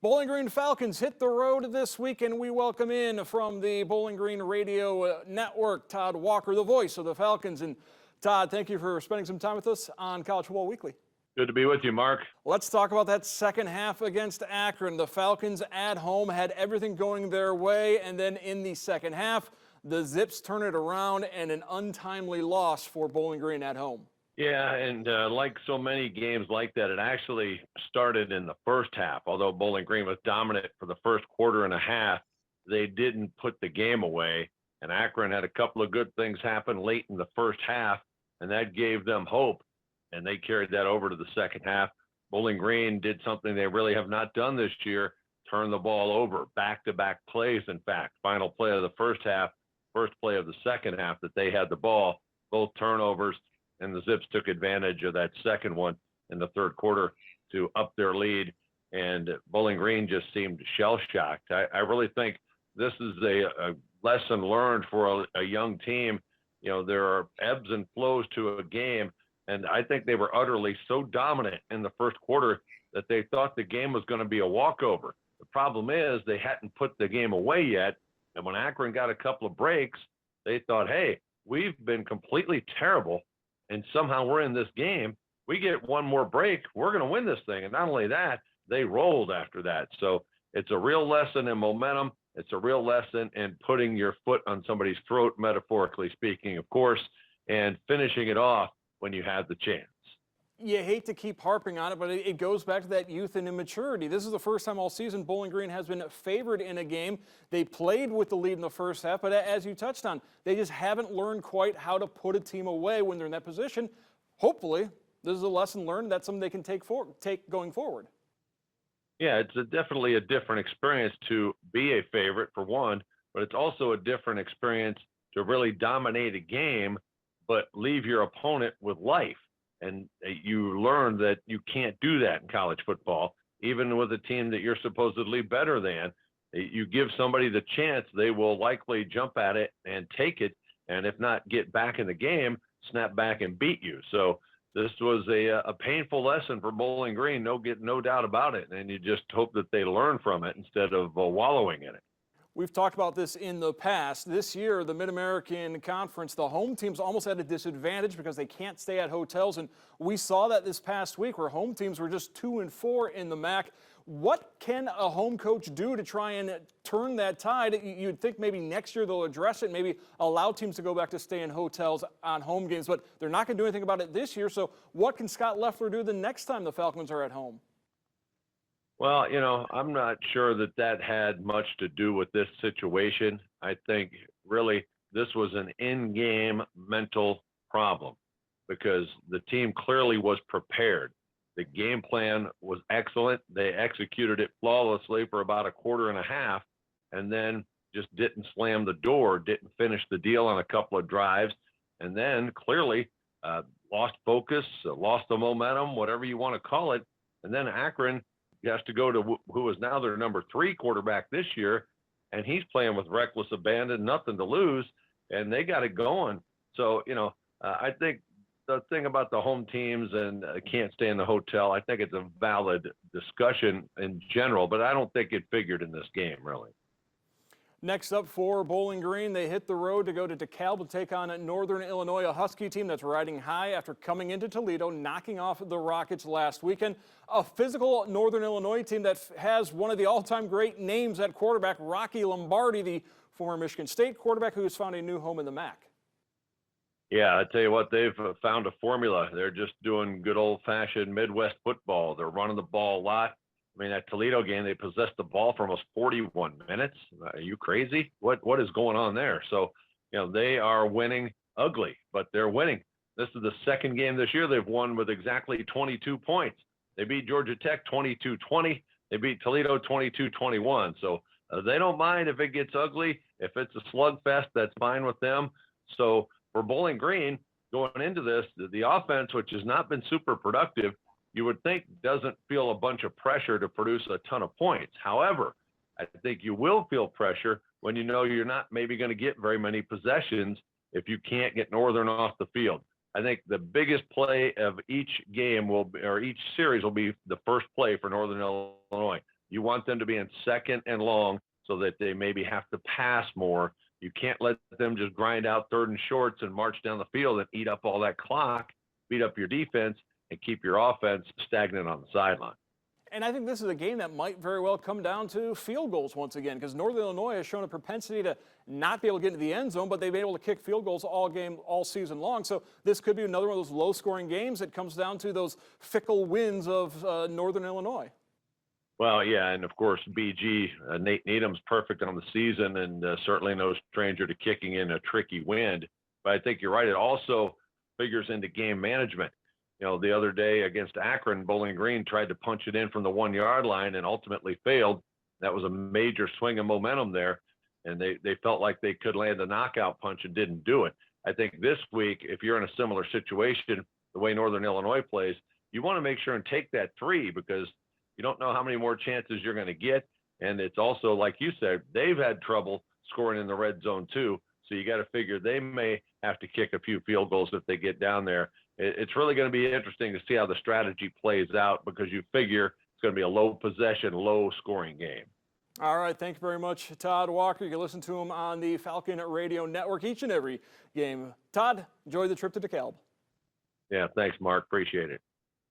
Bowling Green Falcons hit the road this week, and we welcome in from the Bowling Green Radio Network, Todd Walker, the voice of the Falcons. And Todd, thank you for spending some time with us on College Football Weekly. Good to be with you, Mark. Let's talk about that second half against Akron. The Falcons at home had everything going their way, and then in the second half, the Zips turn it around and an untimely loss for Bowling Green at home. Yeah, and like so many games like that, it actually started in the first half. Although Bowling Green was dominant for the first quarter and a half, they didn't put the game away. And Akron had a couple of good things happen late in the first half, and that gave them hope. And they carried that over to the second half. Bowling Green did something they really have not done this year, turn the ball over, back-to-back plays, in fact. Final play of the first half, first play of the second half that they had the ball, both turnovers. And the Zips took advantage of that second one in the third quarter to up their lead. And Bowling Green just seemed shell-shocked. I really think this is a lesson learned for a young team. You know, there are ebbs and flows to a game. And I think they were utterly so dominant in the first quarter that they thought the game was going to be a walkover. The problem is they hadn't put the game away yet. And when Akron got a couple of breaks, they thought, hey, we've been completely terrible. And somehow we're in this game. We get one more break, we're going to win this thing. And not only that, they rolled after that. So it's a real lesson in momentum. It's a real lesson in putting your foot on somebody's throat, metaphorically speaking, of course, and finishing it off when you have the chance. You hate to keep harping on it, but it goes back to that youth and immaturity. This is the first time all season Bowling Green has been favored in a game. They played with the lead in the first half, but as you touched on, they just haven't learned quite how to put a team away when they're in that position. Hopefully, this is a lesson learned. That's something they can take going forward. Yeah, it's definitely a different experience to be a favorite, for one, but it's also a different experience to really dominate a game, but leave your opponent with life. And you learn that you can't do that in college football, even with a team that you're supposedly better than. You give somebody the chance, they will likely jump at it and take it, and if not, get back in the game, snap back and beat you. So this was a painful lesson for Bowling Green, no doubt about it. And you just hope that they learn from it instead of wallowing in it. We've talked about this in the past. This year, the MidAmerican Conference, the home teams almost at a disadvantage because they can't stay at hotels. And we saw that this past week where home teams were just 2-4 in the MAC. What can a home coach do to try and turn that tide? You'd think maybe next year they'll address it, maybe allow teams to go back to stay in hotels on home games, but they're not going to do anything about it this year. So what can Scott Loeffler do the next time the Falcons are at home? Well, you know, I'm not sure that had much to do with this situation. I think really this was an in-game mental problem because the team clearly was prepared. The game plan was excellent. They executed it flawlessly for about a quarter and a half, and then just didn't slam the door, didn't finish the deal on a couple of drives, and then clearly lost focus, lost the momentum, whatever you want to call it. And then Akron has to go to who is now their number 3 quarterback this year, and he's playing with reckless abandon, nothing to lose, and they got it going. So, you know, I think the thing about the home teams and can't stay in the hotel, I think it's a valid discussion in general, but I don't think it figured in this game, really. Next up for Bowling Green, they hit the road to go to DeKalb to take on Northern Illinois, a Husky team that's riding high after coming into Toledo, knocking off the Rockets last weekend. A physical Northern Illinois team that has one of the all-time great names at quarterback, Rocky Lombardi, the former Michigan State quarterback who has found a new home in the MAC. Yeah, I tell you what, they've found a formula. They're just doing good old-fashioned Midwest football. They're running the ball a lot. I mean, that Toledo game, they possessed the ball for almost 41 minutes. Are you crazy? What is going on there? So, you know, they are winning ugly, but they're winning. This is the second game this year they've won with exactly 22 points. They beat Georgia Tech 22-20. They beat Toledo 22-21. So they don't mind if it gets ugly. If it's a slugfest, that's fine with them. So for Bowling Green, going into this, the offense, which has not been super productive, you would think doesn't feel a bunch of pressure to produce a ton of points. However, I think you will feel pressure when you know you're not maybe going to get very many possessions if you can't get Northern off the field. I think the biggest play of each game will be, or each series will be the first play for Northern Illinois. You want them to be in second and long so that they maybe have to pass more. You can't let them just grind out third and shorts and march down the field and eat up all that clock, beat up your defense, and keep your offense stagnant on the sideline. And I think this is a game that might very well come down to field goals once again, because Northern Illinois has shown a propensity to not be able to get into the end zone, but they've been able to kick field goals all season long. So this could be another one of those low-scoring games that comes down to those fickle winds of Northern Illinois. Well, yeah, and of course, BG, Nate Needham's perfect on the season and certainly no stranger to kicking in a tricky wind. But I think you're right. It also figures into game management. You know, the other day against Akron, Bowling Green tried to punch it in from the 1 yard line and ultimately failed. That was a major swing of momentum there. And they felt like they could land a knockout punch and didn't do it. I think this week, if you're in a similar situation, the way Northern Illinois plays, you want to make sure and take that 3 because you don't know how many more chances you're going to get. And it's also, like you said, they've had trouble scoring in the red zone too. So you got to figure they may have to kick a few field goals if they get down there. It's really going to be interesting to see how the strategy plays out because you figure it's going to be a low possession, low scoring game. All right, thank you very much, Todd Walker. You can listen to him on the Falcon Radio Network each and every game. Todd, enjoy the trip to DeKalb. Yeah, thanks, Mark. Appreciate it.